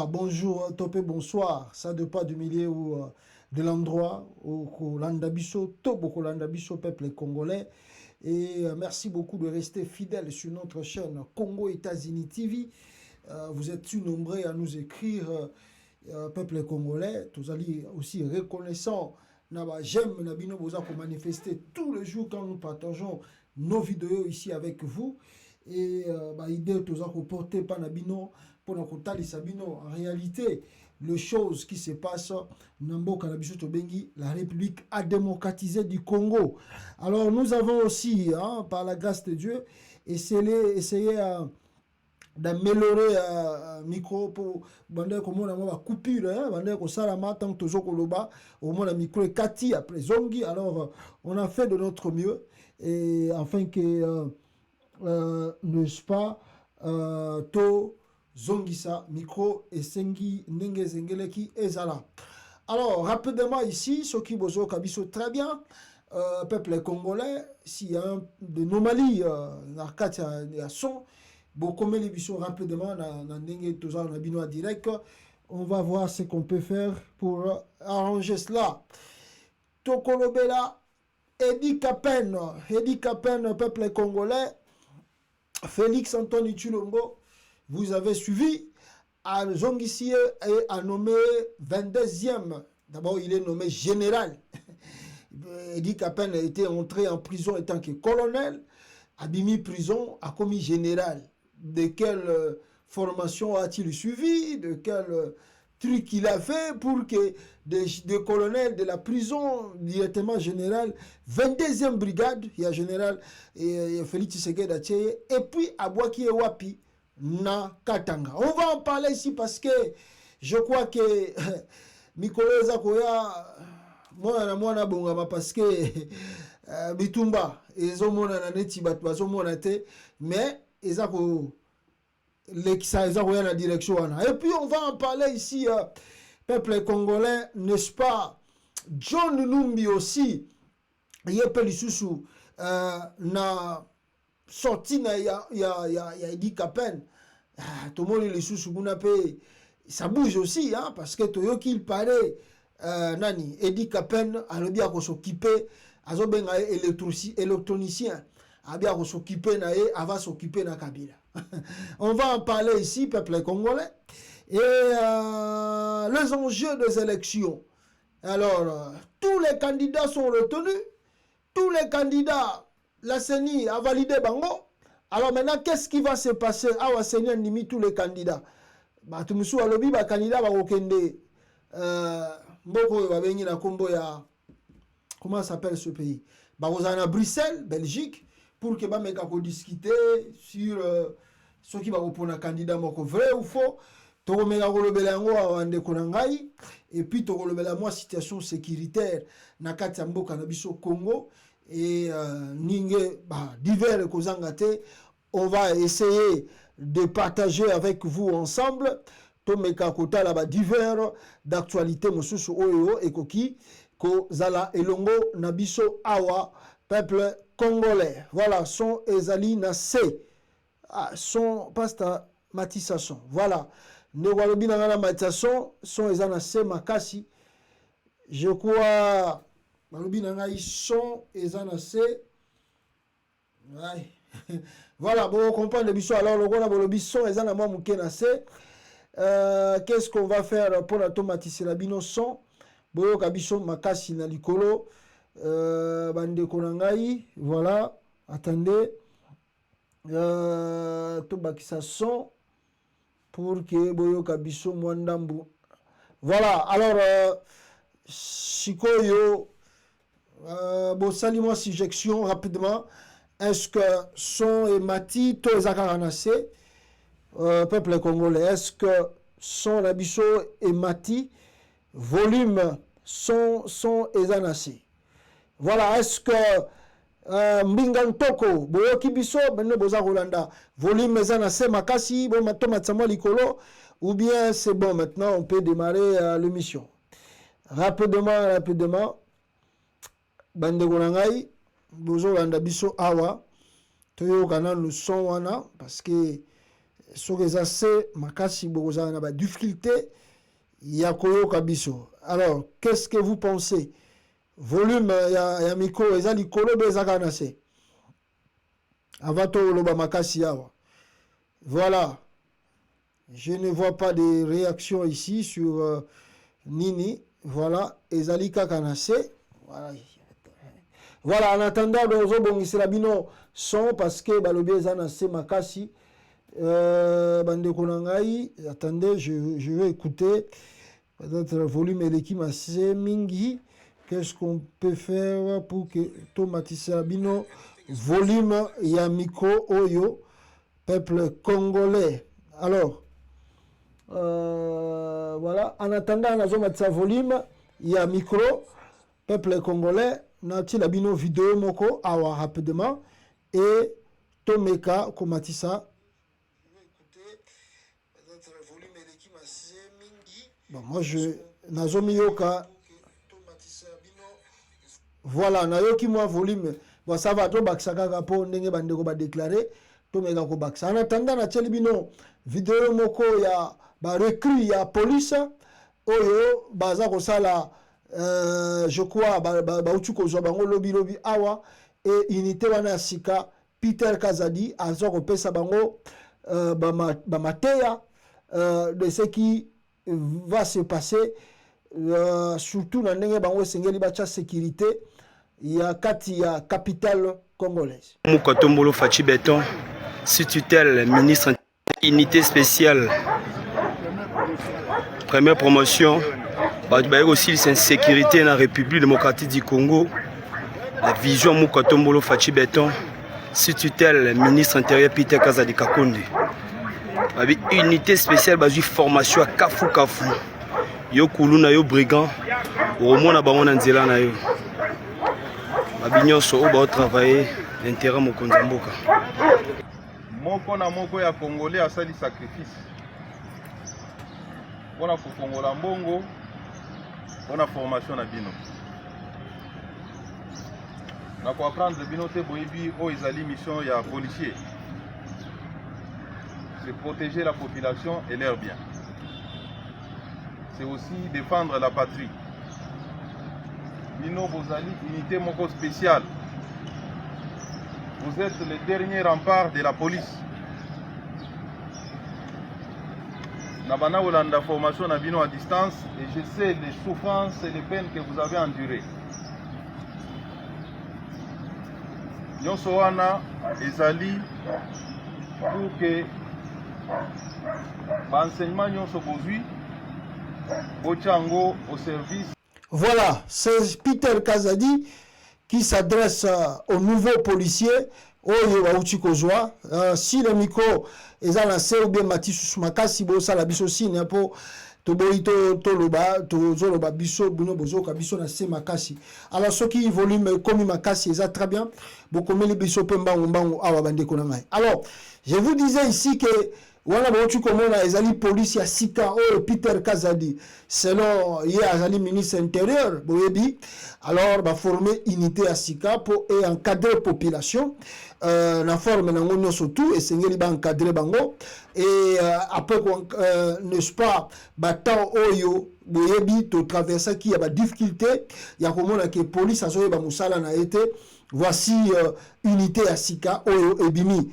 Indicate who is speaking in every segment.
Speaker 1: bonjour, topé, bonsoir. Ça dépend du milieu ou de l'endroit où l'Andabiso, Tobo l'Andabiso, peuple congolais. Et merci beaucoup de rester fidèle sur notre chaîne Congo États-Unis TV. Vous êtes nombreux à nous écrire, peuple congolais. Vous allez aussi reconnaissant. J'aime Nabino Boza pour manifester tous les jours quand nous partageons nos vidéos ici avec vous. Et l'idée de vous porter par Nabino pour nous Sabino. En réalité, les choses qui se passent la République a démocratisé du Congo. Alors nous avons aussi, par la grâce de Dieu, essayé d'améliorer micro pour bander comme on a coupure bander ko salama tant que toujours koloba au moins la micro est kati après zongi. Alors on a fait de notre mieux et afin que n'est-ce pas to zongisa micro et sengi ndenge zengeleki ezala. Alors rapidement ici ce qui bozo kabiso très bien peuple congolais s'il y a de anomalie narkati ya son beaucoup les bichons rapidement na direct. On va voir ce qu'on peut faire pour arranger cela. Tokolobela Edi Kapen, peuple congolais, Félix Antoine Tshilombo, vous avez suivi. Zongisie est à nommé 22e. D'abord, il est nommé général. Edi Kapen a été entré en prison en tant que colonel. Abimi prison, a commis général. De quelle formation a-t-il suivi? De quel truc il a fait pour que des colonels de la prison, directement général, 22e brigade, il y a général et Félix Tshisekedi Attié, et puis Abouaki et Wapi, na Katanga. On va en parler ici parce que je crois que Mikolo Zakoya, moi, bongama parce que Bitumba, ils ont mon ananeti, mais ils ont la direction. Et puis on va en parler ici, peuple congolais, n'est-ce pas? John Numbi aussi, il a na sorti na ya Edi Kapen. Tout le monde les sous ça bouge aussi, parce que Toyoki il paraît nani Edi Kapen a le bien s'occuper, azobenga électronicien. Abia s'occuper na va s'occuper na Kabila. On va en parler ici, peuple congolais. Et les enjeux des élections. Alors, tous les candidats sont retenus. Tous les candidats, la CENI a validé Bango. Alors maintenant, qu'est-ce qui va se passer? Ah, la CENI a mis tous les candidats. Batumsu alobi ba candidat ba okende mboko ba bengi na kombo ya comment s'appelle ce pays? Ba ozana Bruxelles, Belgique, pour que ba meka ko discuter sur ce qui va répondre à candidat moko vrai ou faux. Tokomeka kolobela yango awande konangai et puis tokolobela moi situation sécuritaire na kati ya mboka na biso Congo et ninge divers kozangate. On va essayer de partager avec vous ensemble tomeka kota la divers d'actualité mosusu oyo ekoki kozala elongo na biso awa peuple congolais. Voilà son ezali na C. Son pasteur Matissason. Voilà. Ne walobi na ngana Matissason son ezana C makasi. Je crois walobi na ngai son ezana C. Ouais. Voilà, bon, on comprend le biso. Alors, le gars bolobi son ezana moi muke na C. Qu'est-ce qu'on va faire pour la tomatisse la bino son? Boyo kabiso makasi na likolo. Bande konangai. Voilà. Attendez. Tobakisa son pour que boyo kabiso mwandambu. Voilà, alors Shikoyo bon salut-moi sujection rapidement. Est-ce que son et mati to ezakaranase peuple congolais? Est-ce que son labiso et mati volume son ezanase? Voilà, est-ce que Mbingantoko boyoki biso benne boza Rolanda volume ezanase makasi bon matoma tsamo likolo ou bien c'est bon maintenant on peut démarrer l'émission rapidement bande konangai bozo Rolanda biso awa toyo kana le son wana parce que soki eza se makasi bokozala na ba difficulté ya koyoka biso. Alors qu'est-ce que vous pensez? Volume ya micro eza likolo be eza kana se avant to loba makasi yawa. Voilà, je ne vois pas de réaction ici sur Nini. Voilà, ezali kaka na se. Voilà, en attendant dozo bongisela bino son parce que balobi eza na se makasi. Bande konangai, attendez, je vais écouter. Peut-être le volume et l'équipe assez mingi. Qu'est-ce qu'on peut faire pour que Tomatisse Abino volume ya micro oyo peuple congolais. Alors voilà, en attendant la zone de volume ya micro peuple congolais nati la bino vidéo moko awa rapidement et Tomeka Komatissa. Bon, moi je nazomi yoka. Voilà, nayoki moi volume. Bon, ça va to baksaka kapo ndenge bandeko ba déclarer to meka ko baksa. En attendant na tsheli bino vidéo moko ya ba recrue ya police oyo baza ko sala je crois ba utu ko zo bango lobi awa et unité wana sika Peter Kazadi azo ko pesa bango ba mateya de ce qui va se passer surtout dans ndenge bango sengeli ba tcha sécurité ya kati ya capitale congolaise.
Speaker 2: Moukotombolo Fachi Béton, sous tutelle ministre unité spéciale première promotion aussi l'insécurité dans la République démocratique du Congo. La vision Moukotombolo Fachi Béton, sous tutelle ministre intérieur Peter Kazadi Kakonde. Unité spéciale basée formation à Kafu. Yo kuluna yo brigand au mona bango na nzela na yo. Babinyo so ba travailler l'intérêt mokonza mboka.
Speaker 3: Moko na moko ya congolais asali sacrifice. Pona ko kongola mbongo, pona formation na bino. Na ko apprendre bino te boyebi o ezali mission ya policier. C'est protéger la population et leurs biens. C'est aussi défendre la patrie. Bino Bozali, unité moko spéciale. Vous êtes le dernier rempart de la police. Nabana Olanda formation na bino à distance et je sais les souffrances et les peines que vous avez endurées. Nyonso wana ezali pour que l'enseignement nyonso bozui Bochango au service.
Speaker 1: Voilà, c'est Peter Kazadi qui s'adresse aux nouveaux policiers. Si le micro est lancé ou bien Matisse Makasi, ça la biso si n'importe alors ceux qui volume comme makasi ça très bien beaucoup les biso pemba mbango awa bande konanga. Alors je vous disais ici que voilà botu komona ezali police ya sika o Peter Kazadi selon hier azali ministre intérieur boyebi alors ba former unité ya sika pour encadrer population la forme na ngonyo surtout et sengeli ba encadrer bango et après n'est-ce pas batant oyo boyebi to traverser qui y a ba difficulté ya komona que police azoye ba musala na été voici unité ya sika oyo ebimi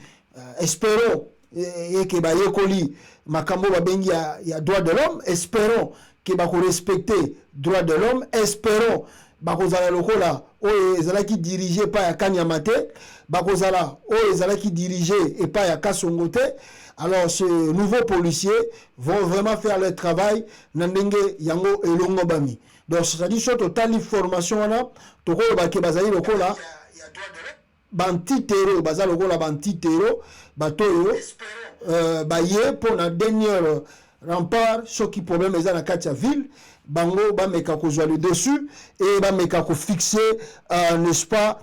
Speaker 1: espérons et que bayekoli makambo babengi ya droit de l'homme, espérons que bako respecter droit de l'homme, espérons bako zala lokola o ezala ki dirigé par ya Kanyamate, bako zala o ezala ki dirigé et pas ya Kasongote. Alors ces nouveaux policiers vont vraiment faire leur travail nandenge yango elongo bami. Donc c'est-à-dire sur total formation wana toko bake bazali lokola bantitero baza lokola bantitero batoyo baye pour la dernière rempart ce qui problème est dans la katia ville bango ba meka ko le dessus et ba meka ko fixer n'est-ce pas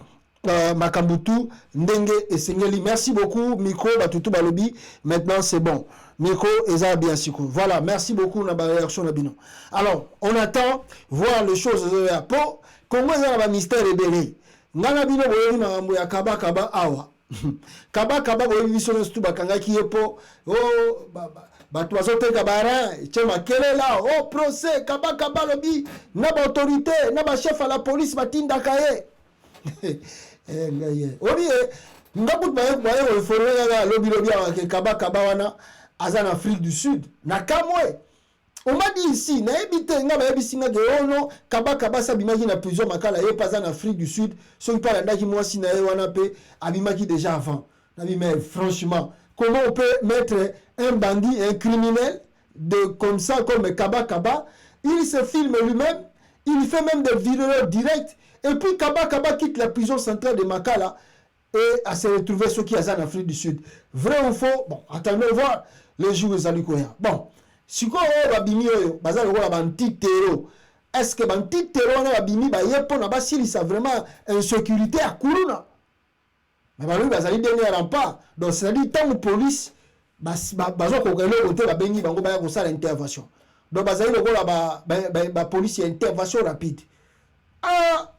Speaker 1: makambutu ndenge et sengeli. Merci beaucoup micro batutu balobi maintenant c'est bon micro eza bien siko. Voilà, merci beaucoup na ba réaction na bino. Alors on attend voir les choses pour Congo za ba mystère ebele ngana bino boyebi makambo ya kaba awa Kaba boye biso na stu bakanga ki yepo oh bato bazoteka barin chema kelela oh procès Kaba lobi na ba autorité na ba chef à la police batinda kaye ngaye obi ngabut baye o forela lobi ke Kaba wana azan Afrique du Sud na kamwe. On m'a dit ici, na ebite nga ba ebisinga de ono Kaba sa bimaki na prison makala ye pas en Afrique du Sud, so pas la ndaki moi si na wana pe abimaki déjà avant. Na bi mais franchement, comment on peut mettre un bandit, un criminel de comme ça comme Kaba, il se filme lui-même, il fait même des vidéos directes et puis Kaba quitte la prison centrale de Makala et à se retrouver ceux qui sont en Afrique du Sud. Vrai ou faux? Bon, attendons voir les jours les alikoya. Bon, si quoi babimi oyo bazali ko ba anti-terror. Est-ce que anti-terror na babimi ba yepo na basili ça vraiment insécurité à Kuruna? Mais ba lui bazali dernier rempart. Donc c'est dit tant police bazo ko kele côté ba bengi bango ba ko sala intervention. Donc bazali ko ba police intervention rapide. Ah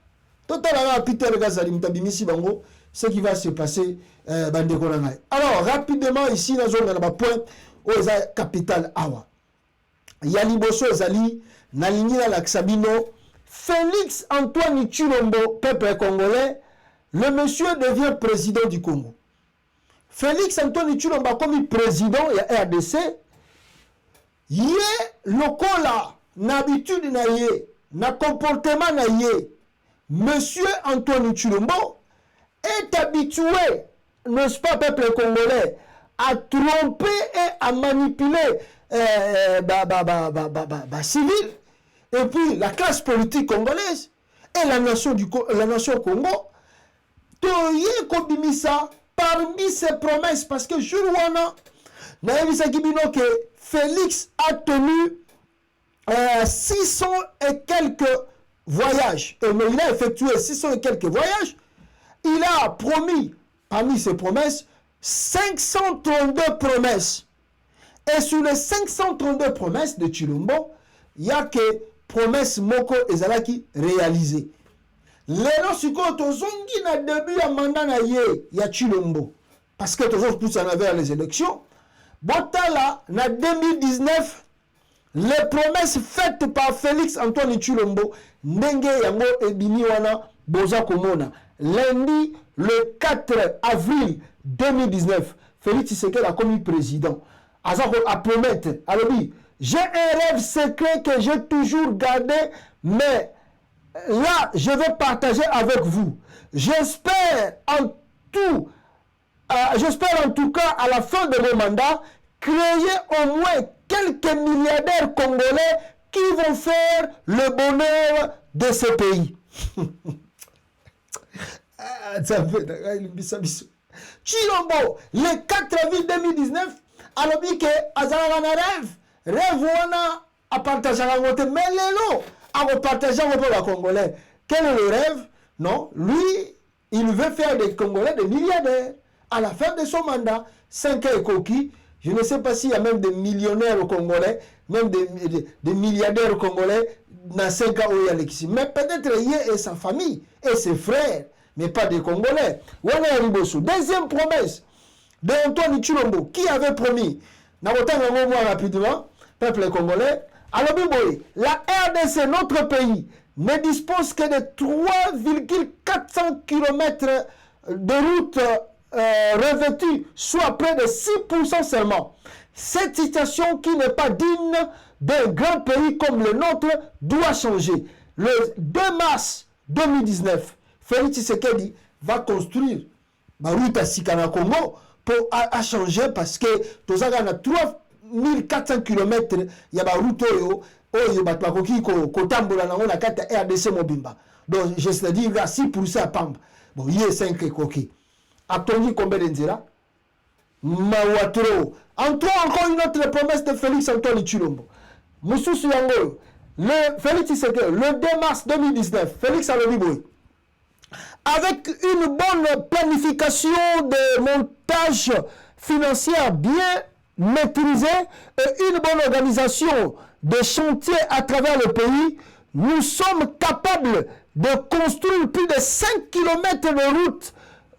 Speaker 1: totalement Peter Gazali mutabimisi bango ce qui va se passer bandeko na ngai. Alors rapidement ici na zone na ba point aux capitale awa. Yali Bosso Zali, Nalinina Laksabino, Félix Antoine Tshilombo, peuple congolais, le monsieur devient président du Congo. Félix Antoine Tshilombo comme président de la RDC, yé lokola, n'habitude na yé, na comportement na yé, monsieur Antoine Tshilombo est habitué, n'est-ce pas, peuple congolais, à tromper et à manipuler civil et puis la classe politique congolaise et la nation Congo. Toye kobimisa parmi ses promesses parce que jour wana na yebisa kibino que Félix a tenu 600 et quelques voyages et il a effectué 600 et quelques voyages. Il a promis parmi ses promesses 532 promesses. Et sur les 532 promesses de Tshilombo, il n'y a que promesses moko ezalaki réalisées. Lelo siko tozongi na début ya mandat na ye ya Tshilombo parce que toujours plus en avait les élections. Botala na 2019 les promesses faites par Félix Antoine Tshilombo ndenge yango ebini wana boza komona. Lundi le 4 avril 2019, Félix Tshisekedi a commis président. À promettre, alors oui, j'ai un rêve secret que j'ai toujours gardé, mais là, je vais partager avec vous. J'espère en tout cas à la fin de mon mandat, créer au moins quelques milliardaires congolais qui vont faire le bonheur de ce pays. Tshilombo, le 4 avril 2019, alors que azalaka na rêve wana a partager la montée mais lelo a repartager pour la Congolais. Quel est le rêve? Non, lui il veut faire des Congolais des milliardaires à la fin de son mandat. 5 ans et coquille, je ne sais pas s'il y a même des millionnaires congolais, même des milliardaires congolais dans 5 ans où il y a l'exil. Mais peut-être lui et sa famille et ses frères, mais pas des Congolais. Deuxième promesse de Antoine Tshilombo, qui avait promis, rapidement, peuple congolais, alors la RDC, notre pays, ne dispose que de 3,400 km de route revêtue, soit près de 6% seulement. Cette situation qui n'est pas digne d'un grand pays comme le nôtre doit changer. Le 2 mars 2019, Félix Tshisekedi va construire la route à Sikana Congo pour changer parce que tous a 3400 km il y a une route oyo batwakoki kotambola nango na kata RDC mobimba. Donc je sais dire là 6% à Pamba. Bon, il y a 5 koki. Atoni combien d'enzira? Mawatro. Encore une autre promesse de Félix Antoine Tshilombo. Moussousou yango. Le Félix Tshisekedi le 2 mars 2019, Félix Alobiboy. Avec une bonne planification de montage financier bien maîtrisé et une bonne organisation de chantiers à travers le pays, nous sommes capables de construire plus de 5 km de route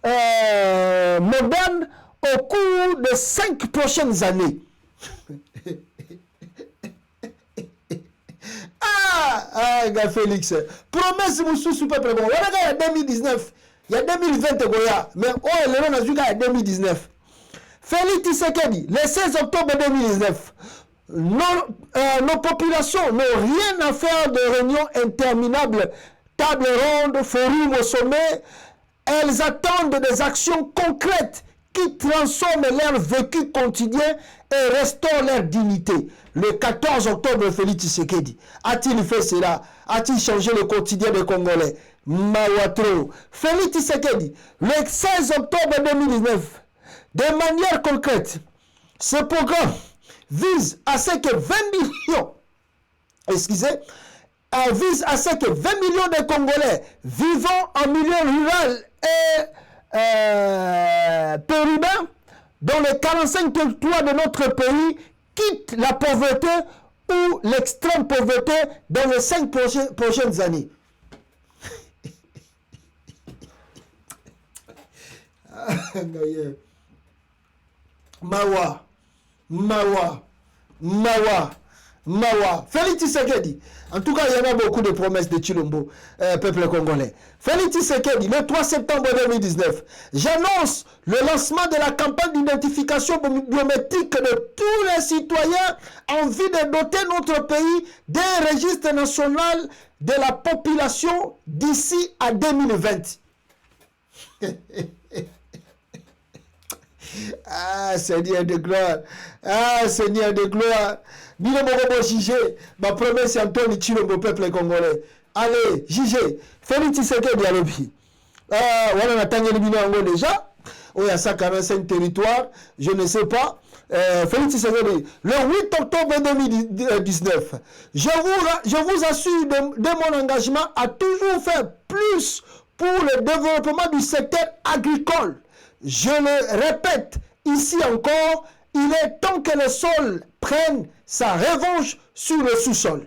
Speaker 1: moderne au cours des 5 prochaines années. Gars Félix. Promesse Moussou peuple bon. Il y a 2019. Il y a 2020 mais oh le nom a 2019. Félix Tshisekedi, le 16 octobre 2019. Nos populations n'ont rien à faire de réunions interminables, table ronde, forum au sommet. Elles attendent des actions concrètes qui transforment leur vécu quotidien et restaurent leur dignité. Le 14 octobre, Félix Tshisekedi a-t-il fait cela? A-t-il changé le quotidien des Congolais? Mawatro. Félix Tshisekedi, le 16 octobre 2019, de manière concrète, ce programme vise à ce que 20 millions, vise à ce que 20 millions de Congolais vivant en milieu rural et périurbain dans les 45 territoires de notre pays quittent la pauvreté ou l'extrême pauvreté dans les 5 prochaines années. Mawa. Félix Tshisekedi. En tout cas, il y en a beaucoup de promesses de Chilombo, peuple congolais. Félix Tshisekedi, le 3 septembre 2019, j'annonce le lancement de la campagne d'identification biométrique de tous les citoyens en vue de doter notre pays d'un registre national de la population d'ici à 2020. Ah, Seigneur de gloire. Ah, Seigneur de gloire. Bino Mogobo Jigé, ma promesse Anthony Chilombo, peuple congolais. Allez, Jigé, Félix Tshisekedi Alobi. Voilà, on a tangé le bino ango déjà. Oh, il y a ça 45 territoires, je ne sais pas. Félix Tshisekedi, le 8 octobre 2019, je vous assure de mon engagement à toujours faire plus pour le développement du secteur agricole. Je le répète ici encore, il est temps que le sol prenne sa revanche sur le sous-sol.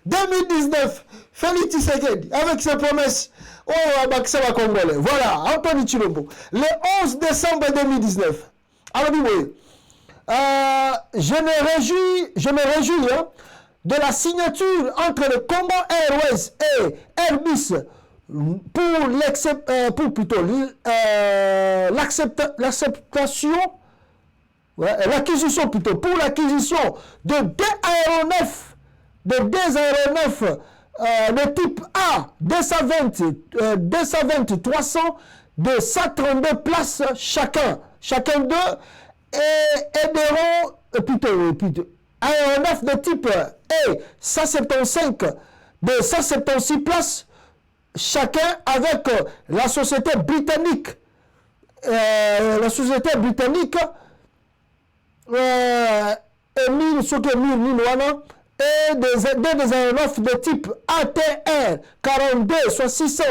Speaker 1: 2019, Félix Tshisekedi, avec ses promesses, oh, Abaksaba Congolais. Voilà, Anthony Chilombo. Le 11 décembre 2019, alors, je me réjouis de la signature entre le Congo Airways et Airbus pour l'acquisition de deux aéronefs de type A 220-300 de 132 places chacun d'eux aideront aéronefs de type E 175 de 176 places chacun avec la société britannique et des aéronefs de type ATR 42 soit 600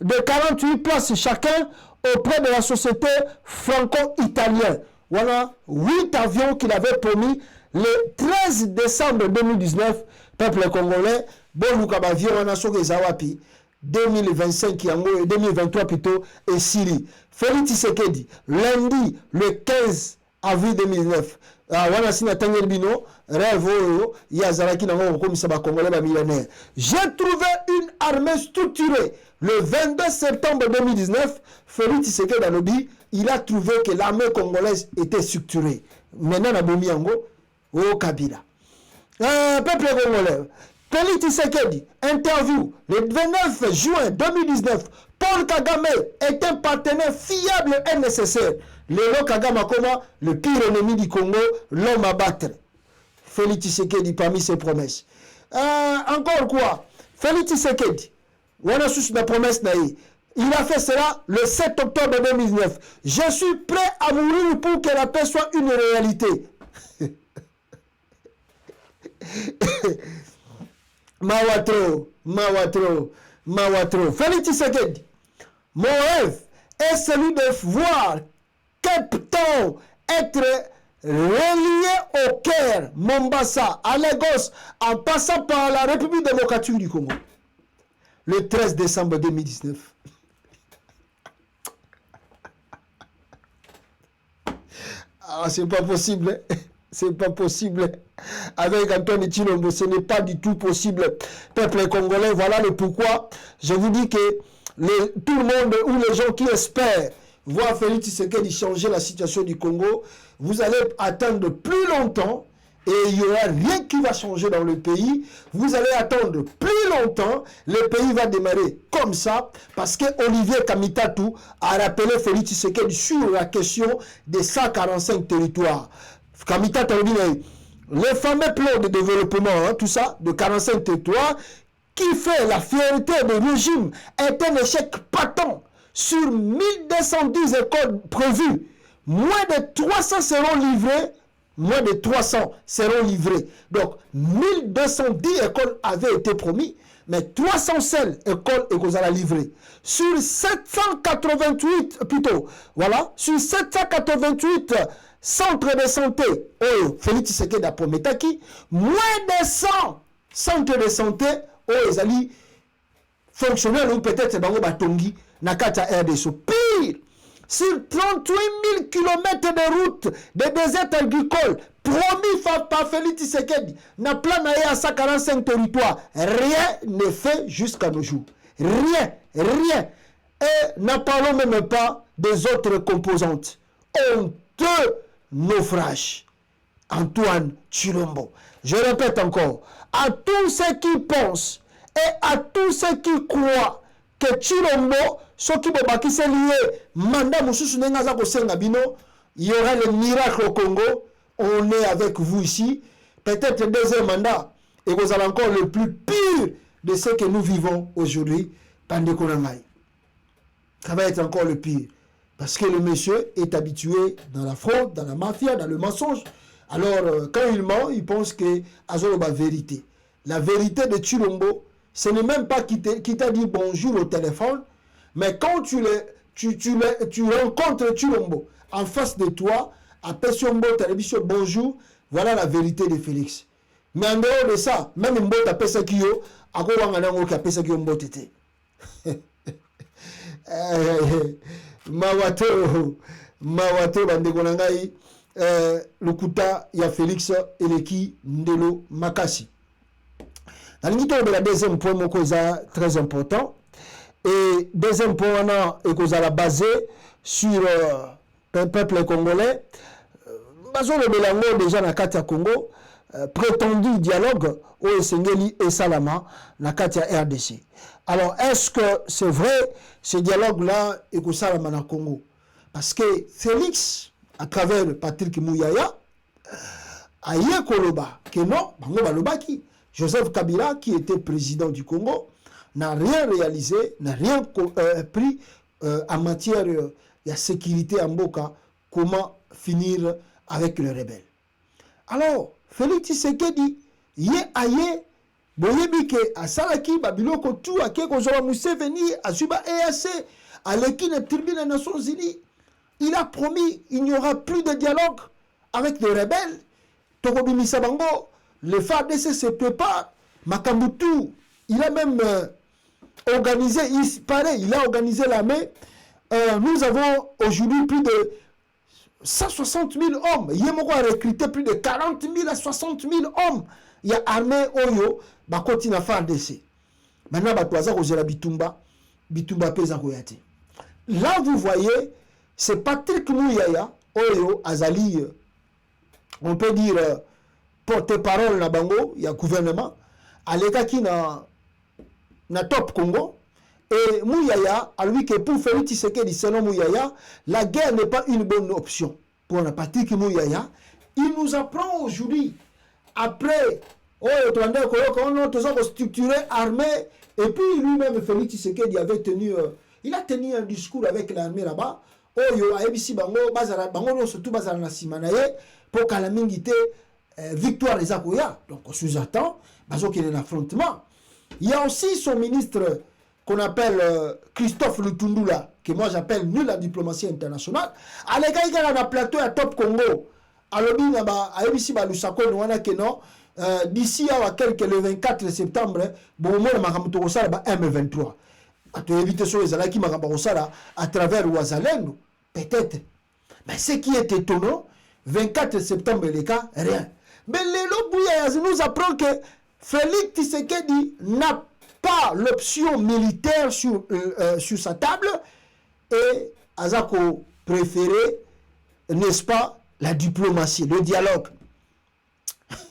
Speaker 1: de 48 places chacun auprès de la société franco-italienne. Voilà 8 avions qu'il avait promis le 13 décembre 2019, peuple congolais, bon Lukabavier, on a sauvé Zawapi, 2025 et 2023 plutôt, et Syrie. Félix Tshisekedi, lundi, le 15 avril 2009, j'ai trouvé une armée structurée. Le 22 septembre 2019, Félix Tshisekedi Alobi, il a trouvé que l'armée congolaise était structurée. Maintenant, na Bomiango, au Kabila. Peuple congolais, Félix Tshisekedi, interview, le 29 juin 2019, Paul Kagame est un partenaire fiable et nécessaire. Le Kagame Koma, le pire ennemi du Congo, l'homme à battre. Félix Tshisekedi parmi ses promesses. Encore quoi? Félix Tshisekedi, on a sous la promesse naïe. Il a fait cela le 7 octobre 2019. Je suis prêt à mourir pour que la paix soit une réalité. Mawatro. Félix Tshisekedi, mon rêve est celui de voir Cape Town être relié au Caire, Mombasa, à Lagos, en passant par la République démocratique du Congo. Le 13 décembre 2019. Ah, c'est pas possible. C'est pas possible. Avec Antoine Tshilombo, ce n'est pas du tout possible. Peuple congolais, voilà le pourquoi. Je vous dis que tout le monde ou les gens qui espèrent voir Félix Tshisekedi changer la situation du Congo, vous allez attendre plus longtemps et il n'y aura rien qui va changer dans le pays. Vous allez attendre plus longtemps, le pays va démarrer comme ça parce que Olivier Kamitatu a rappelé Félix Tshisekedi sur la question des 145 territoires. Kamitatu a dit, le fameux plan de développement, hein, tout ça, de 45 territoires, qui fait la fierté du régime, est un échec patent. Sur 1210 écoles prévues, moins de 300 seront livrées. Moins de 300 seront livrées. Donc, 1210 écoles avaient été promis, mais 300 seules écoles et livrées. Sur 788, plutôt, voilà, sur 788 centres de santé, Félix Tshisekedi a promis, moins de 100 centres de santé, ils allaient fonctionner, ou peut-être dans le Batongi, Nakata RDSO. Pire, sur 38 000 km de route de désert agricole, promis par Félix Tshisekedi, n'a plan à 145 territoires. Rien n'est fait jusqu'à nos jours. Rien, rien. Et n'en parlons même pas des autres composantes. Honteux naufrage. Antoine Tshilombo. Je répète encore, à tous ceux qui pensent et à tous ceux qui croient que Tshilombo, ceux qui sont liés, mandat Moussous Nengaza Kosenga Bino, il y aura le miracle au Congo. On est avec vous ici. Peut-être deuxième mandat. Et vous allez encore le plus pire de ce que nous vivons aujourd'hui. Pandekonangai. Ça va être encore le pire. Parce que le monsieur est habitué dans la fraude, dans la mafia, dans le mensonge. Alors, quand il ment, il pense que Azoloba vérité. La vérité de Tshilombo, ce n'est même pas qu'il t'a dit bonjour au téléphone, mais quand tu rencontres Tshilombo en face de toi, à Pessiombo, télévision, bonjour, voilà la vérité de Félix. Mais en dehors de ça, même un bot à Pessakio, à quoi on a un Pessakio mbotete. Mawato, Bandegonangai, Lukuta, ya Félix, Eleki, Ndelo, Makasi. Dans l'unité de la deuxième point, très important. Et deuxième point, on est basé sur le peuple congolais. Basé le Bélango, déjà, dans Katia Congo, prétendu dialogue au Sengeli et Salama, dans Katia RDC. Alors, est-ce que c'est vrai, ce dialogue-là, et que Salama dans Congo? Parce que Félix, à travers Patrick Mouyaya, a yé Koloba, que non, Bango Balobaki. Joseph Kabila, qui était président du Congo, n'a rien réalisé, n'a rien pris en matière de sécurité en Boka, comment finir avec les rebelles. Alors, Félix Tshisekedi, yé aye, boyebi ke asalaki, babiloko tout, ake kozora Museveni, asuba EAC, aleki ne tribune des Nations Unies, il a promis, il n'y aura plus de dialogue avec les rebelles. Tokobi Misabango, le FARDC se prépare. Makambutu, il a même organisé, il a organisé l'armée. Nous avons aujourd'hui plus de 160 000 hommes. Yemoko a recruté plus de 40 000 à 60 000 hommes. Il y a armée Oyo, Bakoti na FARDC. Maintenant, Batouaza Rosela Bitumba, Bitumba Pesa Koyate. Là, vous voyez, c'est Patrick Mouyaya, Oyo, Azali, on peut dire, porte-parole na bango, il y a gouvernement, à l'état qui na top Congo, et Mouyaya, à lui que pour faire Tshisekedi, selon Mouyaya, la guerre n'est pas une bonne option. Pour la Patrick Mouyaya, il nous apprend aujourd'hui, après, on a structuré, armé, et puis lui-même, Félix Tshisekedi avait tenu, il a tenu un discours avec l'armée là-bas, Oyo, ABC Bango, Bango, surtout Bazara Nasimanaye, pour qu'à la mingité, victoire des Akoya. Donc on sous-attend, Bazo qu'il y a un affrontement. Il y a aussi son ministre qu'on appelle Christophe Lutundula, que moi j'appelle nul la diplomatie internationale. À l'égard, il y a un plateau à Top Congo alobi na ba ayebisi ba lusako no wana ke non d'ici à quelques le 24 septembre bon mo na makambo to kosala ba M23 to éviter so ezalaki makambo kosala à travers Wazalendo peut-être. Mais ce qui est étonnant 24 septembre les cas rien. Mais Lelo Bouya nous apprend que Félix Tshisekedi n'a pas l'option militaire sur sa table et Azako préféré, n'est-ce pas, la diplomatie, le dialogue.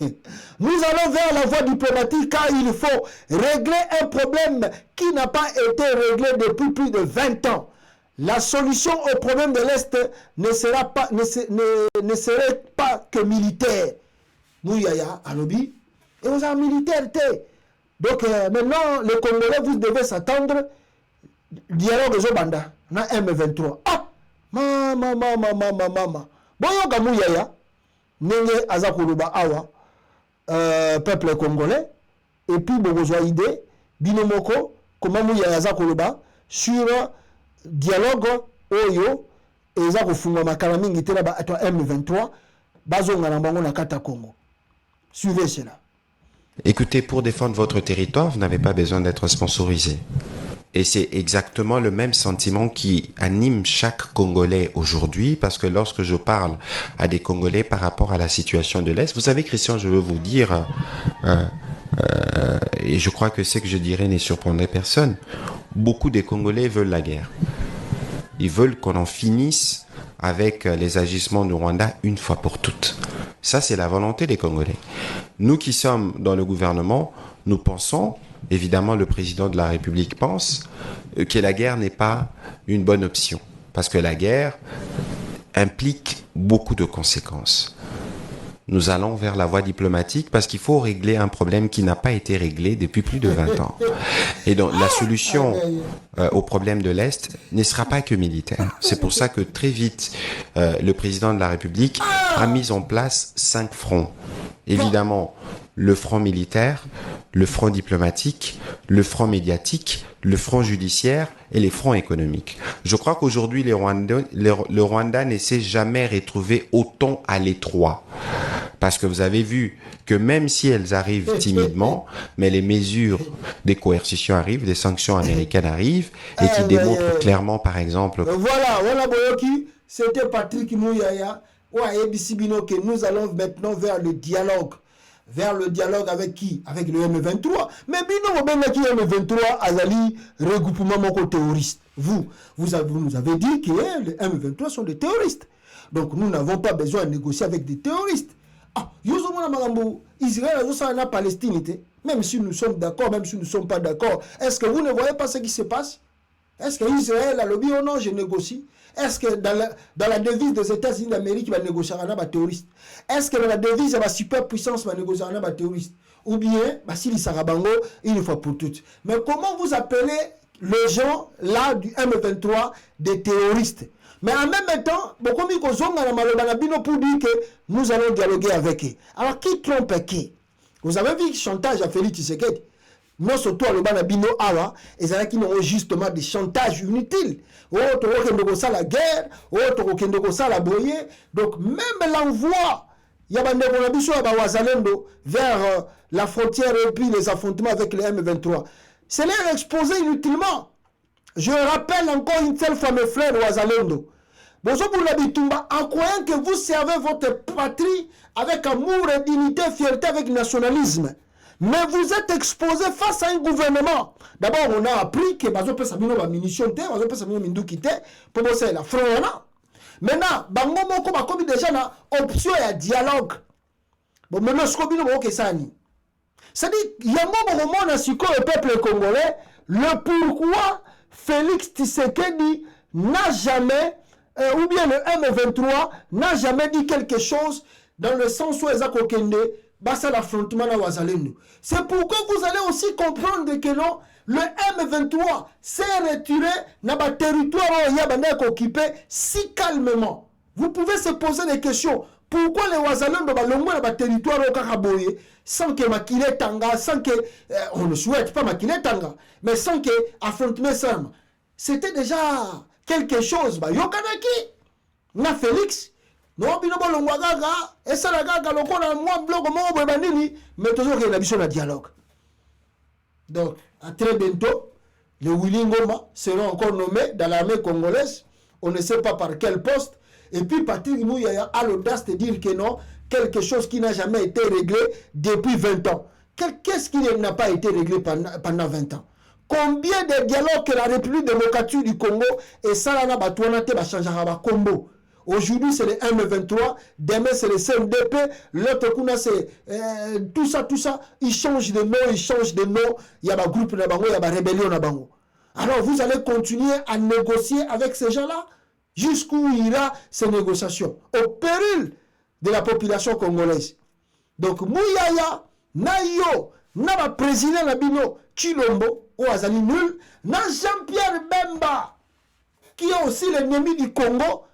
Speaker 1: Nous allons vers la voie diplomatique car il faut régler un problème qui n'a pas été réglé depuis plus de 20 ans. La solution au problème de l'Est ne serait pas que militaire. Nous, Yaya, Alobi, et vous avez militaire. Donc maintenant, les Congolais, vous devez s'attendre dialogue Zobanda, na M23. Ah! Mama. Boyo gamu Yaya, nenge azakuluba awa, peuple congolais, et puis bogozwa idée, binomoko, comment mou Yaya azakuluba, sur dialogue oyo, et ezakufunga makala mingi tela ba atwa M23, bazonga na bango na kata Congo. Suivez cela.
Speaker 4: Écoutez, pour défendre votre territoire, vous n'avez pas besoin d'être sponsorisé. Et c'est exactement le même sentiment qui anime chaque Congolais aujourd'hui, parce que lorsque je parle à des Congolais par rapport à la situation de l'Est, vous savez, Christian, je veux vous dire, et je crois que ce que je dirais ne surprendrait personne, beaucoup des Congolais veulent la guerre. Ils veulent qu'on en finisse avec les agissements du Rwanda une fois pour toutes. Ça, c'est la volonté des Congolais. Nous qui sommes dans le gouvernement, nous pensons, évidemment le président de la République pense, que la guerre n'est pas une bonne option. Parce que la guerre implique beaucoup de conséquences. Nous allons vers la voie diplomatique parce qu'il faut régler un problème qui n'a pas été réglé depuis plus de 20 ans. Et donc, la solution au problème de l'Est ne sera pas que militaire. C'est pour ça que très vite, le président de la République a mis en place 5 fronts. Évidemment, le front militaire, le front diplomatique, le front médiatique, le front judiciaire et les fronts économiques. Je crois qu'aujourd'hui, le Rwanda ne s'est jamais retrouvé autant à l'étroit. Parce que vous avez vu que même si elles arrivent timidement, mais les mesures des coercitions arrivent, des sanctions américaines arrivent, et qui démontrent clairement, par exemple...
Speaker 1: Voilà, Boyoki, c'était Patrick Mouyaya, que nous allons maintenant vers le dialogue. Vers le dialogue avec qui? Avec le M23. Mais bino qui M23 azali regroupement moko terroriste. Vous nous avez dit que les M23 sont des terroristes. Donc nous n'avons pas besoin de négocier avec des terroristes. Ah, Israël a la Palestine, même si nous sommes d'accord, même si nous ne sommes pas d'accord. Est-ce que vous ne voyez pas ce qui se passe? Est-ce que Israël a le dit, oh non, je négocie? Est-ce que dans la devise des États-Unis d'Amérique, il va négocier avec les terroristes? Est-ce que dans la devise de la superpuissance, il va négocier avec les terroristes? Ou bien, s'il Sarabango, une fois pour toutes. Mais comment vous appelez les gens là du M23 des terroristes? Mais en même temps, beaucoup de gens pour dire que nous allons dialoguer avec eux. Alors qui trompe qui? Vous avez vu le chantage à Félix Tshisekedi? Non, surtout à l'Obana Bino Awa, et c'est là qu'ils ont justement des chantages inutiles. Oh, tu vois la guerre, oh, tu vois la boyer. Donc, même l'envoi, il y a Wazalendo vers la frontière et puis les affrontements avec les M23. C'est leur exposé inutilement. Je rappelle encore une seule fois mes frères Wazalendo. Bonjour pour l'habitumba, en croyant que vous servez votre patrie avec amour et dignité, fierté, avec nationalisme. Mais vous êtes exposé face à un gouvernement. D'abord, on a appris que Bazo Pessamino va munition, Bazo Pessamino Mindukite, pour bosser la front. Maintenant, Bango Moko Bakobi déjà na option et dialogue. Bon, maintenant, ce qu'on dit, c'est c'est-à-dire, il y a un moment où on a su le peuple congolais, le pourquoi Félix Tshisekedi n'a jamais, ou bien le M23 n'a jamais dit quelque chose dans le sens où Ezako Kende, c'est l'affrontement à Wazalendo. C'est pourquoi vous allez aussi comprendre que non, le M23 s'est retiré dans le territoire où il y a occupé si calmement. Vous pouvez se poser des questions. Pourquoi les Wazalendo balongwe dans le territoire où Kakaboye sans que Makile Tanga, sans que on ne souhaite pas Makile Tanga, mais sans que affrontement Sam. C'était déjà quelque chose. Yokanaki, na Félix, Non, bino bolongwa kaka, esala kaka lokola mwa bloc moko boye bandini, mais toujours qu'il y a besoin de dialogue. Donc, à très bientôt, les Willy Ngoma seront encore nommés dans l'armée congolaise. On ne sait pas par quel poste. Et puis Patrick Mouyaya a l'audace de dire que non, quelque chose qui n'a jamais été réglé depuis 20 ans. Qu'est-ce qui n'a pas été réglé pendant 20 ans? Combien de dialogues que la République démocratique du Congo et Salana Batouanate va changer à combo? Aujourd'hui, c'est le M23, demain, c'est le CNDP, l'autre, c'est tout ça, ils changent de nom, il y a un groupe, il y a une rébellion. Alors, vous allez continuer à négocier avec ces gens-là jusqu'où ira ces négociations, au péril de la population congolaise. Donc, Mouyaya, Nayo, Naba président Nabino, Chilombo, ou Azali Nul, na Jean-Pierre Bemba, qui est aussi l'ennemi du Congo.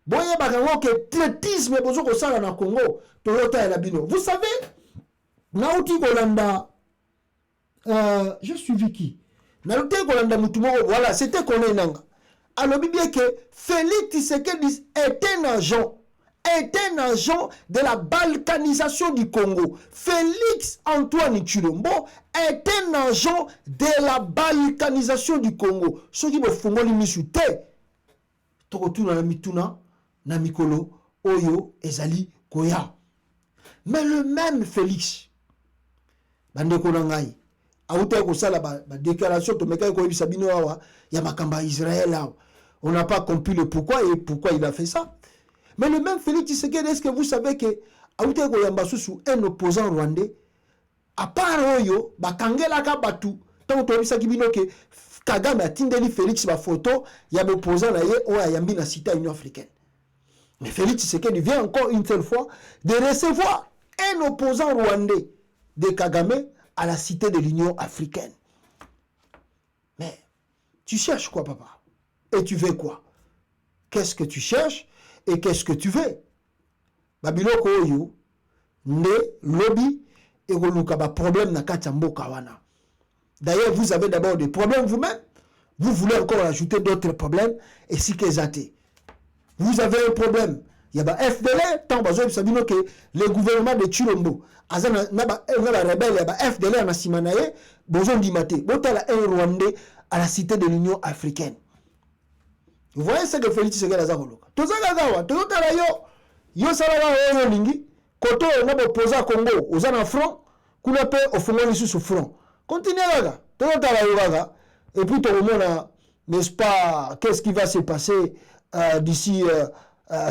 Speaker 1: Boye bakango que traitisme bozo ko sala na Congo Toyota et Labino. Vous savez, Nauti Kolanda, je suis Vicky. Nauti Kolanda Mutumoro, voilà, c'était Koné Nanga. Alors bien que Félix Tshisekedi est un agent de la balkanisation du Congo. Félix Antoine Tshilombo est un agent de la balkanisation du Congo. Ce qui me font les misute, Tokotuna na mituna. Namikolo, Oyo, Ezali, Koya. Mais le même Félix, Bande Konangai, a outé la déclaration de Meka Koyi Sabino Awa, Yamakamba Israël. On n'a pas compris le pourquoi et pourquoi il a fait ça. Mais le même Félix Tshisekedi, est-ce que vous savez que Aouté Koyambasusu, un opposant rwandais, à part Oyo, Bakangela Kabatu, tant que Sabino que Kagame a tindeli Félix ma photo, il y a un opposant là, Oya Yambi na cité Union africaine. Mais Félix Tshisekedi vient encore une seule fois de recevoir un opposant rwandais de Kagame à la cité de l'Union africaine. Mais tu cherches quoi, papa? Et tu veux quoi? Qu'est-ce que tu cherches et qu'est-ce que tu veux? Babiloko oyo, ne lobby et golukaba problème na katambo kawana. D'ailleurs, vous avez d'abord des problèmes vous-même. Vous voulez encore ajouter d'autres problèmes et si que zate. Vous avez un problème. Il y a un FDL, tant que le gouvernement de Tshilombo, il y a un rebelle, il y a un FDL en Simanaye, besoin d'imiter. Il y a un Rwandais à la cité de l'Union africaine. Vous voyez ce que Félix Tshisekedi a dit? Tout ça, yo salaga yo lingi, koto na opposant Congo, aux en front, qu'on appelle au fond sous front. Continuez là, tout ça, et puis tout le monde, n'est-ce pas, qu'est-ce qui va se passer d'ici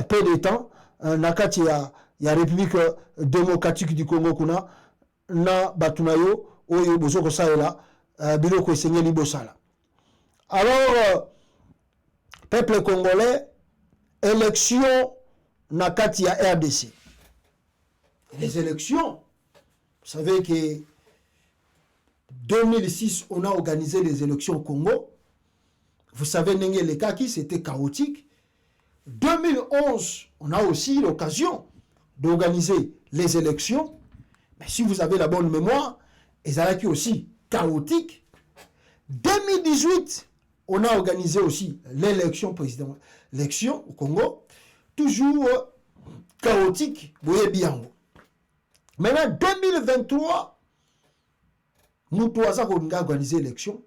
Speaker 1: peu de temps? Nakati ya République démocratique du Congo kuna na batunayo oyo bozoko saela biloko esengeli bosala. Alors peuple congolais, élection nakati ya RDC. Les élections, vous savez que 2006 on a organisé les élections au Congo. Vous savez les cas qui c'était chaotique. 2011, on a aussi l'occasion d'organiser les élections. Mais si vous avez la bonne mémoire, Ezalaki aussi chaotique. 2018, on a organisé aussi l'élection présidentielle. L'élection au Congo, toujours chaotique. Vous voyez bien. Maintenant, 2023, nous trois avons organisé l'élection.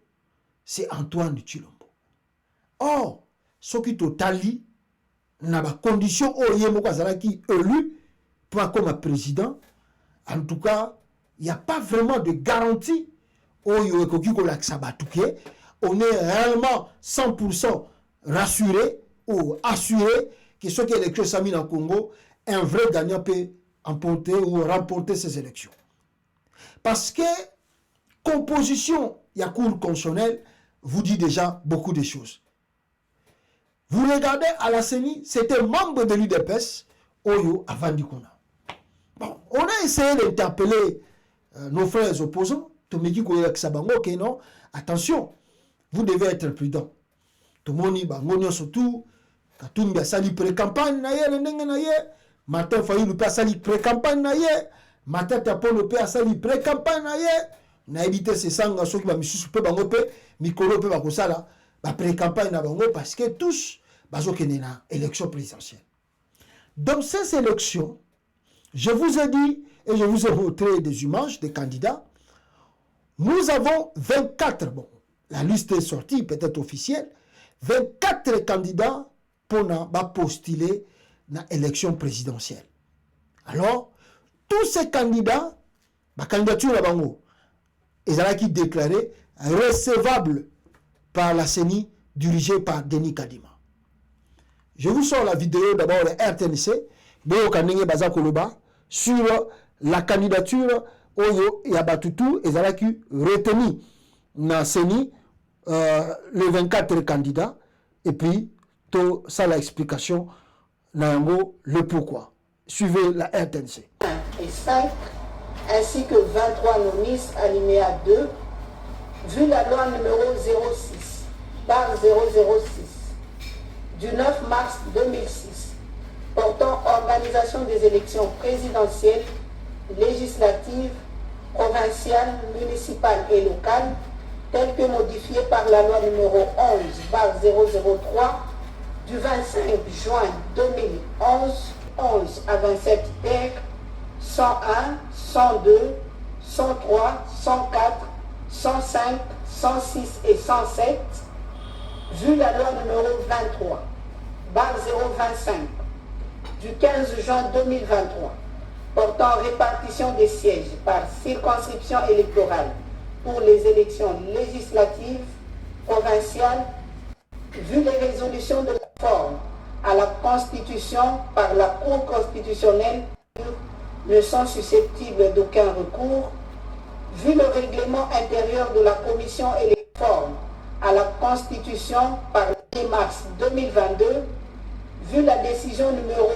Speaker 1: C'est Antoine Tshilombo. Or, ce qui totali, na ba condition oyemo kazalaki élu pour comme président. En tout cas, il n'y a pas vraiment de garantie. On est réellement 100% rassuré ou assuré que ce qui est élection Sami en Congo, un vrai gagnant peut emporter ou remporter ces élections. Parce que composition, il y a cour constitutionnelle, vous dit déjà beaucoup de choses. Vous regardez à la CENI, c'était membre de l'UDPS, Oyo avant Dikona. Bon, on a essayé d'interpeller nos frères opposants. Tomeki Koyek Sabango, ok, non? Attention, vous devez être prudent. Tomoni, Bangonio surtout, Katumbi a sali pré-campagne, Martin Fayou a sali pré-campagne, Martin Tapon a sali pré-campagne, na évité ces sangs, ceux qui va me suspecter, Mikolo peut va ça la pré-campagne parce que tous, bazo kenena élection présidentielle. Dans ces élections, je vous ai dit et je vous ai montré des images des candidats. Nous avons 24, bon, la liste est sortie, peut-être officielle, 24 candidats pour postuler dans l'élection présidentielle. Alors, tous ces candidats, la candidature à Bango, ils ont qui déclaré recevable par la CENI dirigée par Denis Kadima. Je vous sors la vidéo d'abord de RTNC, sur la candidature Oyo Yabatutu, ils ont qui retenu dans la CENI les 24 candidats, et puis tout ça l'explication, le pourquoi. Suivez la RTNC.
Speaker 5: Et 5, ainsi que 23 nomis alinéa 2, vu la loi numéro 06 par 006 du 9 mars 2006 portant organisation des élections présidentielles, législatives, provinciales, municipales et locales, telles que modifiées par la loi numéro 11 par 003 du 25 juin 2011, 11 à 27 terres, 101, 102, 103, 104, 105, 106 et 107, vu la loi numéro 23, barre 025, du 15 juin 2023, portant répartition des sièges par circonscription électorale pour les élections législatives, provinciales, vu les résolutions de la forme à la Constitution par la Cour constitutionnelle ne sont susceptibles d'aucun recours, vu le règlement intérieur de la Commission et les formes à la Constitution par le 10 mars 2022, vu la décision numéro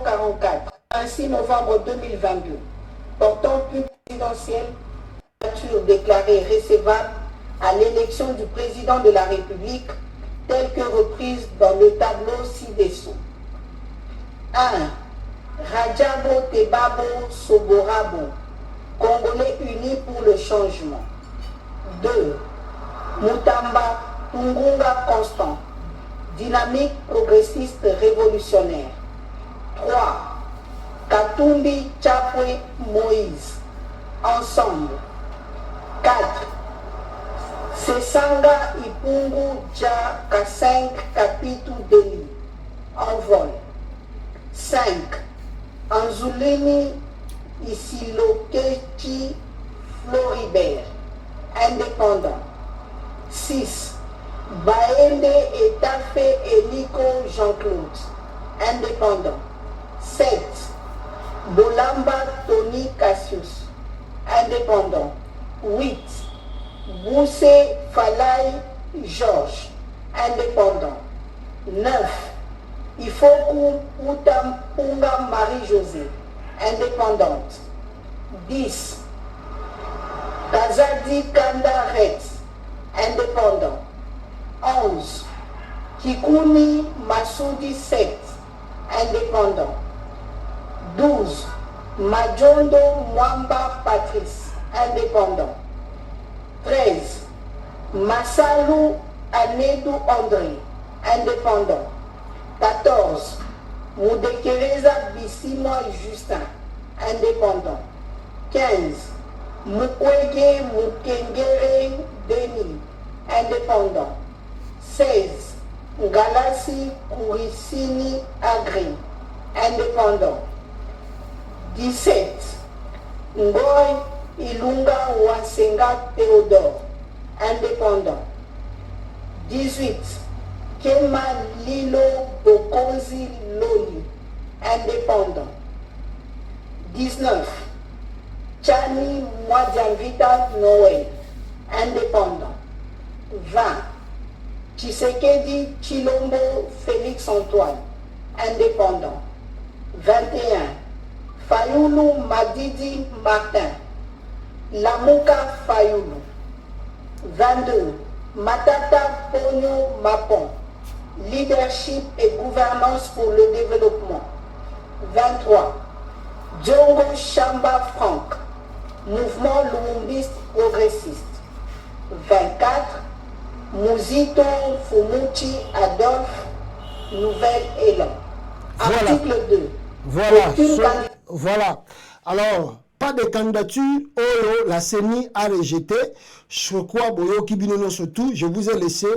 Speaker 5: 044, 26 novembre 2022, portant plus présidentielle, déclarée recevable à l'élection du président de la République, telle que reprise dans le tableau ci-dessous. 1. Rajabo Tebabo Soborabo, Congolais unis pour le changement. 2. Mutamba Tungunga Constant, dynamique progressiste révolutionnaire. 3. Katumbi Chapwe Moïse, ensemble. 4. Sesanga Ipungu Ja K5 Kapitu Deli, en vol. 5. Anzulini Isilokechi Floribert, indépendant. 6. Baende Etafe Eniko Jean-Claude, indépendant. 7. Bolamba Tony Cassius, indépendant. 8. Bousse Falai Georges, indépendant. 9. Ifoku Utampunga Marie-Josée, indépendante. 10. Kazadi Kanda Retz, indépendant. 11. Kikuni Massoudi 7, indépendant. 12. Majondo Mwamba Patrice, indépendant. 13. Massalou Anedou André, indépendant. 14. Moudekereza Bissimo Justin, indépendant. 15. Mukwege Mukengere Denis, indépendant. 16. Ngalassi Kourisini Agri, indépendant. 17. Ngoy Ilunga Wansenga Théodore, indépendant. 18. Kema Lilo Bokonzi Loli, indépendant. 19. Chani Mwadianvita Noël, indépendant. 20. Tshisekedi Chilombo Félix Antoine, indépendant. 21. Fayoulou Madidi Martin, Lamuka Fayoulou. 22. Matata Pogno Mapon, leadership et gouvernance pour le développement. 23. Djongo Chamba Franck, mouvement lumumbiste progressiste. 24. Mouzito Fumuchi Adolphe, Nouvel Élan.
Speaker 1: Voilà.
Speaker 5: Article 2.
Speaker 1: Voilà.
Speaker 5: Aucune candidature.
Speaker 1: Voilà. Alors, pas de candidature. Oh, la CENI a rejeté. Je crois, Boyoki Binono surtout, je vous ai laissé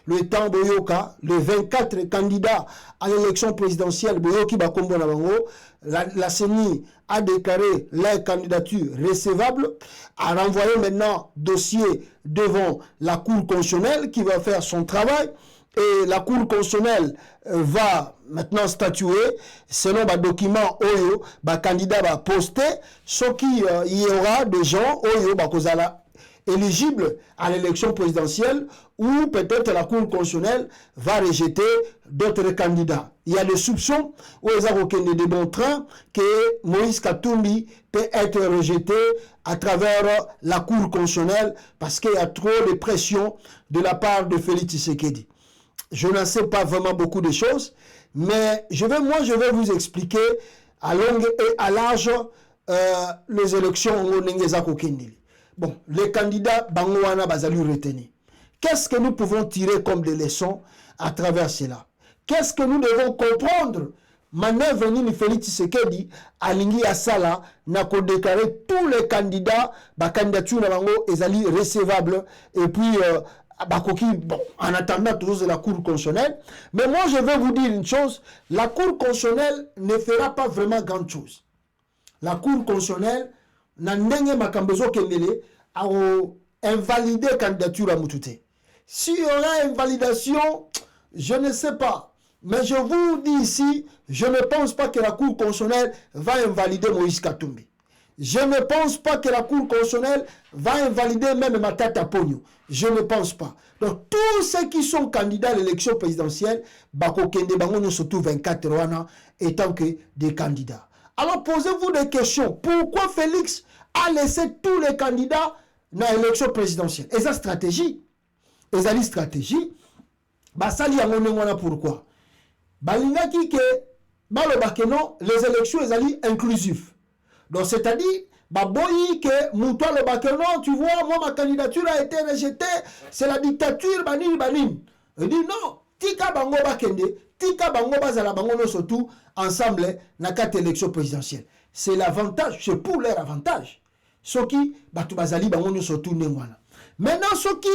Speaker 1: le temps Boyoka, les 24 candidats à l'élection présidentielle, Boyoki Bakombo Nabango. La CENI a déclaré leur candidature recevable, a renvoyé maintenant dossier devant la Cour constitutionnelle qui va faire son travail. Et la Cour constitutionnelle va maintenant statuer selon les documents Oyo, les candidats va poster, ce qui il y aura des gens Oyo éligibles à l'élection présidentielle ou peut-être la Cour constitutionnelle va rejeter d'autres candidats. Il y a des soupçons où ils ont des bons trains que Moïse Katumbi peut être rejeté à travers la Cour constitutionnelle parce qu'il y a trop de pression de la part de Félix Tshisekedi. Je n'en sais pas vraiment beaucoup de choses, mais je vais vous expliquer à longue et à large les élections au Nengezako Kendili. Bon, les candidats Bangouana Bazali retenus. Qu'est-ce que nous pouvons tirer comme des leçons à travers cela? Qu'est-ce que nous devons comprendre? Manœuvre ni Félix Tshisekedi alingi asala n'a qu'au déclarer tous les candidats, ba candidature na bango ezali recevable et puis bon, en attendant toujours de la Cour constitutionnelle. Mais moi je vais vous dire une chose, la Cour constitutionnelle ne fera pas vraiment grand chose. La Cour constitutionnelle n'a ndenge makambezo kendele a invalider candidature à Moutouté. S'il y aura invalidation, je ne sais pas. Mais je vous dis ici, je ne pense pas que la Cour constitutionnelle va invalider Moïse Katumbi. Je ne pense pas que la Cour constitutionnelle va invalider même Matata Pogno. Je ne pense pas. Donc, tous ceux qui sont candidats à l'élection présidentielle, Bako Kende Bangono, surtout 24 ans, étant que des candidats. Alors, posez-vous des questions. Pourquoi Félix a laissé tous les candidats dans l'élection présidentielle? Et sa stratégie, Basali Yangonengwana, pourquoi? Balingaki que, Balobakeno, les élections, elles allaient inclusives. Donc, c'est-à-dire, Baboyi que Moutoua le Bakeno, tu vois, moi, ma candidature a été rejetée, c'est la dictature, Banin. Il dit non, Tika Bango Bakende, Tika Bango Bazala Bango, surtout, ensemble, dans 4 élections présidentielles. C'est l'avantage, c'est pour leur avantage. Ce qui, Batou Bazali Bango, surtout, Nengwana. Maintenant, ce qui,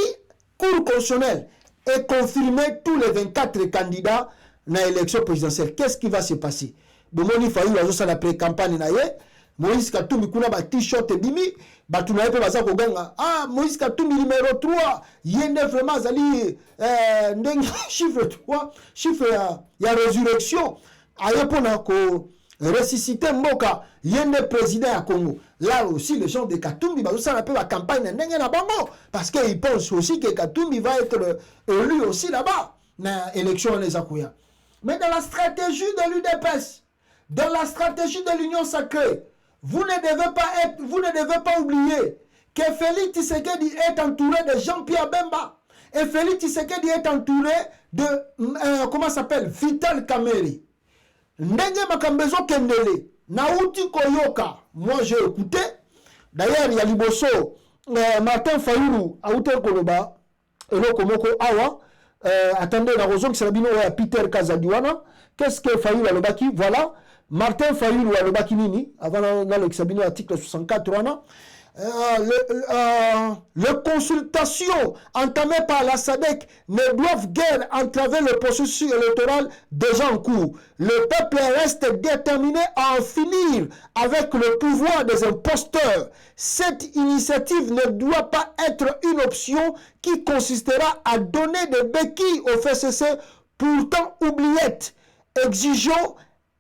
Speaker 1: Cour constitutionnelle, est confirmé tous les 24 candidats dans l'élection présidentielle. Qu'est-ce qui va se passer? Bomoni Fayou a joué la pré-campagne naye. Moïse Katumbi kuna ba t-shirt bimi, batu naye pe baza ko ganga. Ah, Moïse Katumbi numéro 3, yende vraiment zali ndenge chiffre 3, chiffre ya résurrection. Aye pona ko ressusciter mboka yende président ya Congo. Là aussi les gens de Katumbi bazo ça la campagne ndenge na bango parce qu'ils pensent aussi que Katumbi va être élu aussi là-bas na élection les akuya. Mais dans la stratégie de l'UDPS, dans la stratégie de l'Union sacrée, vous ne devez pas oublier que Félix Tshisekedi est entouré de Jean-Pierre Bemba. Et Félix Tshisekedi est entouré de, comment s'appelle, Vital Kamerhe. Ndenge makambezo kendele, Naouti Koyoka, moi j'ai écouté. D'ailleurs, il y a Liboso, Martin Fayulu, Aouter Koloba, Elo Komoko Awa. Attendez, la raison que c'est la Peter Kazadiwana. Qu'est-ce que Fayulu a le baki? Voilà. Martin Fayulu a le baki nini. Avant l'article 64. Les consultations entamées par la SADC ne doivent guère entraver le processus électoral déjà en cours. Le peuple reste déterminé à en finir avec le pouvoir des imposteurs. Cette initiative ne doit pas être une option qui consistera à donner des béquilles au FCC, pourtant oubliettes. Exigeons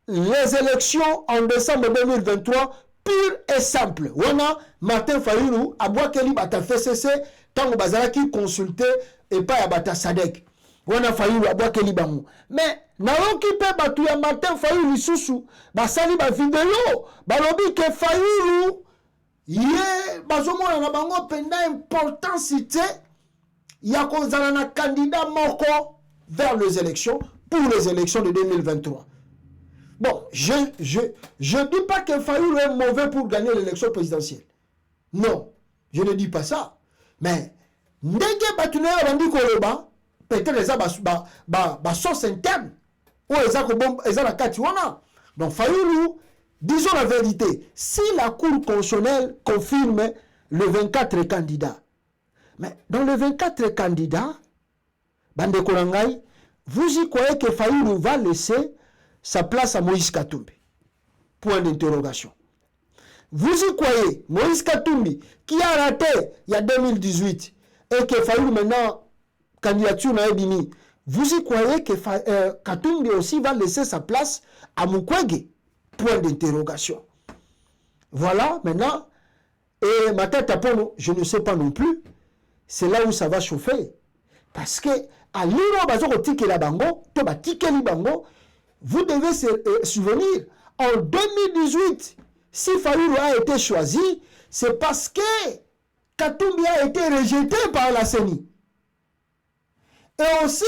Speaker 1: les élections en décembre 2023 pur et simple. Wana Martin Fayulu abwakeli bata FCC tango bazalaki consulter et pas bata SADC. Wana Fayulu abwakeli bango. Mais naoki pe batu ya Martin Fayulu susu basali ba vidéo balobi ke Fayulu ye bazomona na bango penda importance te ya kozala na candidat moko vers les élections pour les élections de 2023. Bon, je ne dis pas que Fayulu est mauvais pour gagner l'élection présidentielle. Non, je ne dis pas ça. Mais, ndenge batune randi koloba, peut-être les a source interne, ou les a la kati wana. Donc Fayoulou, disons la vérité, si la Cour constitutionnelle confirme le 24 candidats, mais dans les 24 candidats, Bande Kolangai, vous y croyez que Fayoulou va laisser sa place à Moïse Katumbi? Point d'interrogation. Vous y croyez, Moïse Katumbi, qui a raté il y a 2018, et que Fayoulou maintenant, candidature n'a bini, vous y croyez que Katumbi aussi va laisser sa place à Mukwege? Point d'interrogation. Voilà, maintenant, et ma tête à Pono, je ne sais pas non plus, c'est là où ça va chauffer. Parce que, à l'Iro Bazoko Tikela Bango, Toba Tikeli Bango, vous devez se souvenir, en 2018, si Fayoulou a été choisi, c'est parce que Katumbi a été rejeté par la CENI. Et aussi,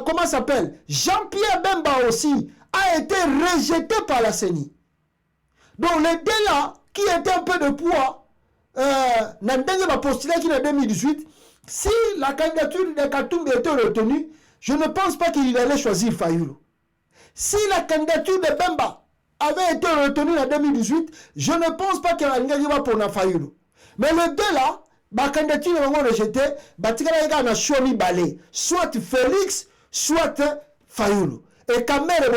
Speaker 1: comment ça s'appelle? Jean-Pierre Bemba aussi a été rejeté par la CENI. Donc les deux là, qui étaient un peu de poids, Nandenge va postuler qui en 2018, si la candidature de Katumbi était retenue, je ne pense pas qu'il allait choisir Fayoulou. Si la candidature de Bemba avait été retenue en 2018, je ne pense pas qu'il va pour Fayoulou. Mais les deux là, la candidature est rejetée, soit Félix, soit Fayoulou. Et Kamere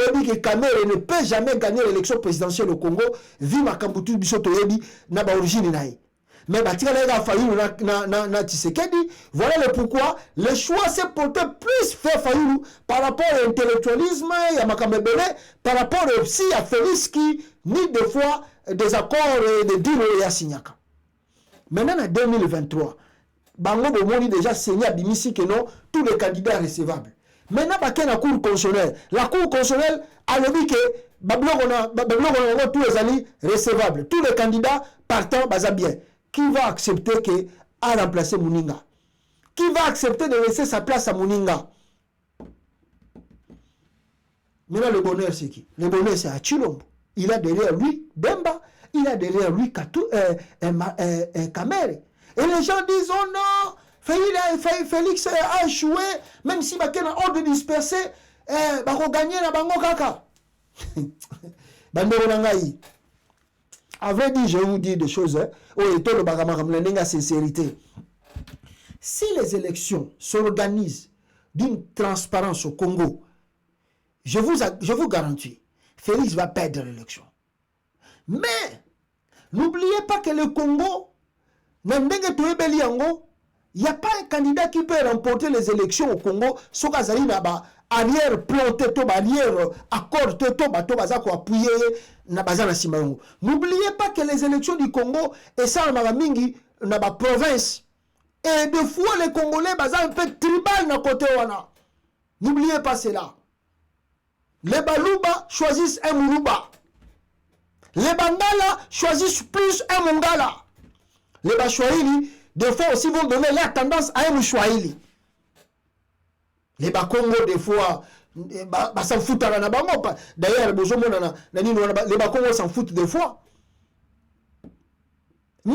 Speaker 1: ne peut jamais gagner l'élection présidentielle au Congo, vu Makambutu Bissoto Yebi, n'a pas origine naïe. Mais Fayoulou na Tshisekedi, voilà le pourquoi le choix s'est porté plus vers Fayoulou par rapport à l'intellectualisme et à Makamebele, par rapport aussi à Félix qui nie des fois des accords de Dilo et à Signaka. Maintenant en 2023, Bango Bomoni déjà signé à Bimissi que non, tous les candidats recevables. Maintenant, la Cour constitutionnelle. La Cour constitutionnelle a dit que tous les alliés recevables. Tous les candidats partant, bien. Qui va accepter que a remplacé Mouninga? Qui va accepter de laisser sa place à Mouninga? Maintenant, le bonheur, c'est qui? Le bonheur, c'est Achilombo. Il a derrière lui Bemba. Il a derrière lui Kamere. Et les gens disent, oh non, Félix a échoué, même si il y a ordre de disperser, il va gagner la bango kaka. À vrai dire, je vous dis des choses, sincérité. Si les élections s'organisent d'une transparence au Congo, je vous garantis, Félix va perdre l'élection. Mais, n'oubliez pas que le Congo, il n'y a pas un candidat qui peut remporter les élections au Congo, sauf qu'il y a arrière planté, arrière accord, appuyer. N'oubliez pas que les élections du Congo, et ça, dans la province, et des fois les Congolais, un peu tribal dans côté. N'oubliez pas cela. Les Balouba choisissent un Mourouba. Les Bangala choisissent plus un Mongala. Les Bachouaïli, des fois aussi, vont donner la tendance à un Mouchouaïli. Les Bakongo, des fois, s'en foutent à la bango. D'ailleurs, les Bakongo s'en foutent des fois. Mais,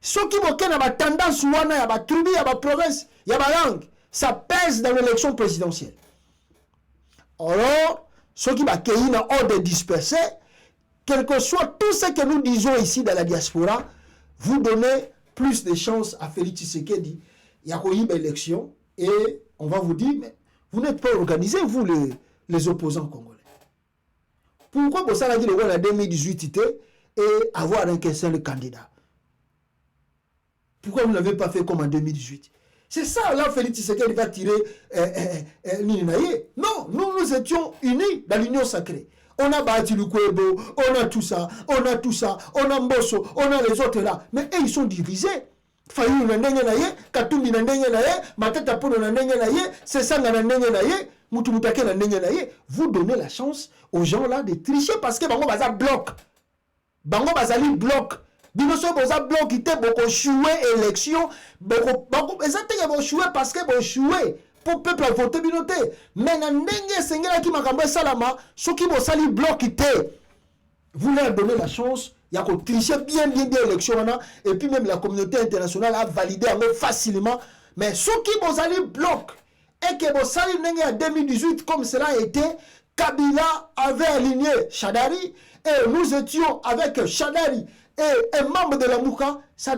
Speaker 1: ceux qui ont la tendance, il y a la tribu, il y a la province, il y a la langue, ça pèse dans l'élection présidentielle. Alors, ceux qui ont un ordre dispersé, quel que soit tout ce que nous disons ici dans la diaspora, vous donnez plus de chances à Félix Tshisekedi. Il y a eu une élection et on va vous dire, mais vous n'êtes pas organisés, vous les opposants congolais. Pourquoi vous avez dit le en 2018 et avoir un seul candidat? Pourquoi vous n'avez pas fait comme en 2018? C'est ça, là, Félix Tshisekedi va tirer Ninaye. Non, nous étions unis dans l'union sacrée. On a battu le Kwebo, on a tout ça, on a Mbosso, on a les autres là. Mais eux, ils sont divisés. Fayoulou na ndenge na ye, Katumbi na ndenge na ye, Matata Pono na ndenge na ye, Sesanga na ndenge na ye, Mutumutake na ndenge na ye. Vous donnez la chance aux gens là de tricher parce que Bango Baza bloc. Bango Bazali bloc. Binoso Baza bloc, il était beaucoup choué élection. Beaucoup, exactement, choué parce que bon choué. Pour peuple à voter binoté. Mais n'andenge sengela qui m'a cambré salama, ceux qui vont salir bloc vous leur donnez la chance, il y a qu'on tricher bien l'élection et puis même la communauté internationale a validé facilement. Mais ceux qui vont salir bloc et qui vont salir en 2018 comme cela a été, Kabila avait aligné Chadari et nous étions avec Chadari et un membre de la Mouka, ça